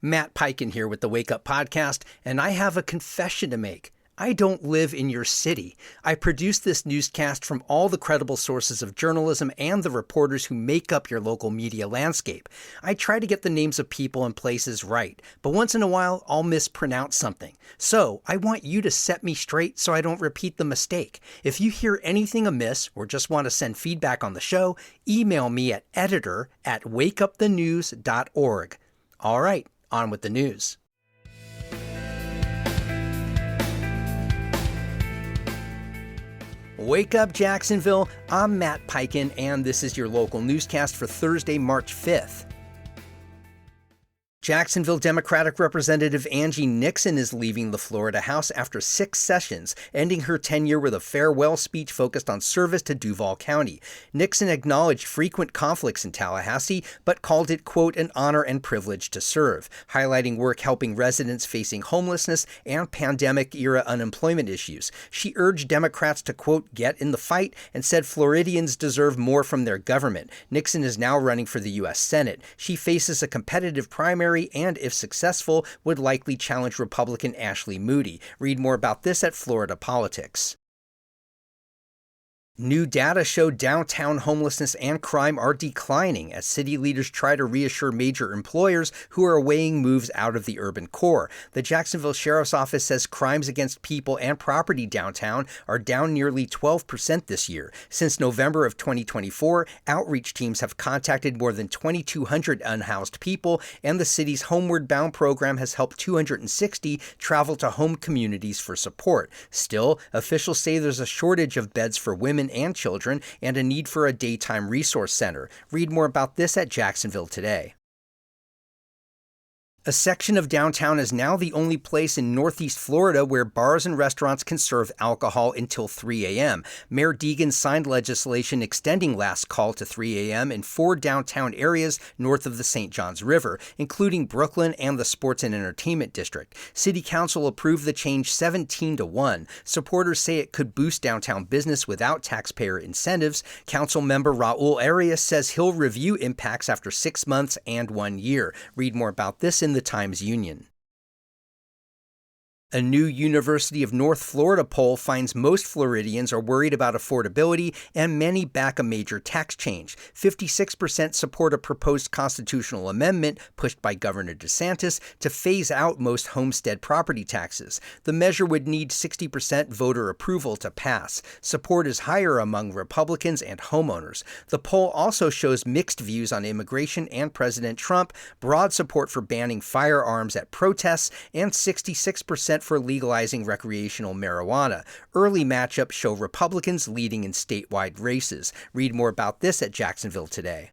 Matt Peiken here with the Wake Up Podcast, and I have a confession to make. I don't live in your city. I produce this newscast from all the credible sources of journalism and the reporters who make up your local media landscape. I try to get the names of people and places right, but once in a while, I'll mispronounce something. So I want you to set me straight so I don't repeat the mistake. If you hear anything amiss or just want to send feedback on the show, email me at editor@wakeupthenews.org. All right, on with the news. Wake up, Jacksonville. I'm Matt Peiken, and this is your local newscast for Thursday, March 5th. Jacksonville Democratic Representative Angie Nixon is leaving the Florida House after 6 sessions, ending her tenure with a farewell speech focused on service to Duval County. Nixon acknowledged frequent conflicts in Tallahassee, but called it, quote, an honor and privilege to serve, highlighting work helping residents facing homelessness and pandemic-era unemployment issues. She urged Democrats to, quote, get in the fight and said Floridians deserve more from their government. Nixon is now running for the U.S. Senate. She faces a competitive primary and, if successful, would likely challenge Republican Ashley Moody. Read more about this at Florida Politics. New data show downtown homelessness and crime are declining as city leaders try to reassure major employers who are weighing moves out of the urban core. The Jacksonville Sheriff's Office says crimes against people and property downtown are down nearly 12% this year. Since November of 2024, outreach teams have contacted more than 2,200 unhoused people, and the city's Homeward Bound program has helped 260 travel to home communities for support. Still, officials say there's a shortage of beds for women and children and a need for a daytime resource center. Read more about this at Jacksonville Today. A section of downtown is now the only place in Northeast Florida where bars and restaurants can serve alcohol until 3 a.m. Mayor Deegan signed legislation extending last call to 3 a.m. in 4 downtown areas north of the St. Johns River, including Brooklyn and the Sports and Entertainment District. City Council approved the change 17-1. Supporters say it could boost downtown business without taxpayer incentives. Council member Raul Arias says he'll review impacts after 6 months and 1 year. Read more about this in the Times-Union. A new University of North Florida poll finds most Floridians are worried about affordability and many back a major tax change. 56% support a proposed constitutional amendment pushed by Governor DeSantis to phase out most homestead property taxes. The measure would need 60% voter approval to pass. Support is higher among Republicans and homeowners. The poll also shows mixed views on immigration and President Trump, broad support for banning firearms at protests, and 66% for legalizing recreational marijuana. Early matchups show Republicans leading in statewide races. Read more about this at Jacksonville Today.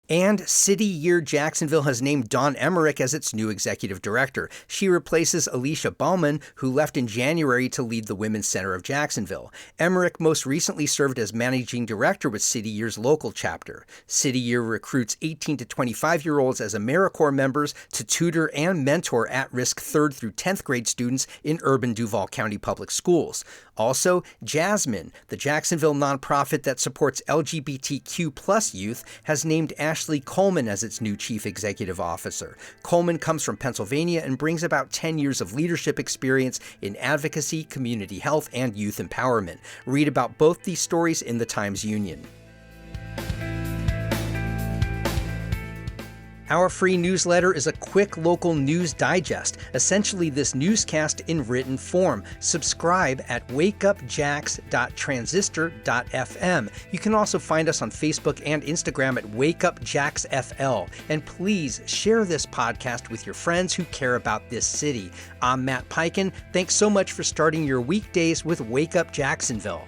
And City Year Jacksonville has named Dawn Emmerich as its new executive director. She replaces Alicia Baumann, who left in January to lead the Women's Center of Jacksonville. Emmerich most recently served as managing director with City Year's local chapter. City Year recruits 18 to 25-year-olds as AmeriCorps members to tutor and mentor at-risk 3rd through 10th grade students in urban Duval County public schools. Also, Jasmine, the Jacksonville nonprofit that supports LGBTQ+ youth, has named Ashley Coleman as its new chief executive officer. Coleman comes from Pennsylvania and brings about 10 years of leadership experience in advocacy, community health, and youth empowerment. Read about both these stories in the Times-Union. Our free newsletter is a quick local news digest, essentially this newscast in written form. Subscribe at wakeupjax.transistor.fm. You can also find us on Facebook and Instagram at wakeupjaxfl. And please share this podcast with your friends who care about this city. I'm Matt Peiken. Thanks so much for starting your weekdays with Wake Up Jacksonville.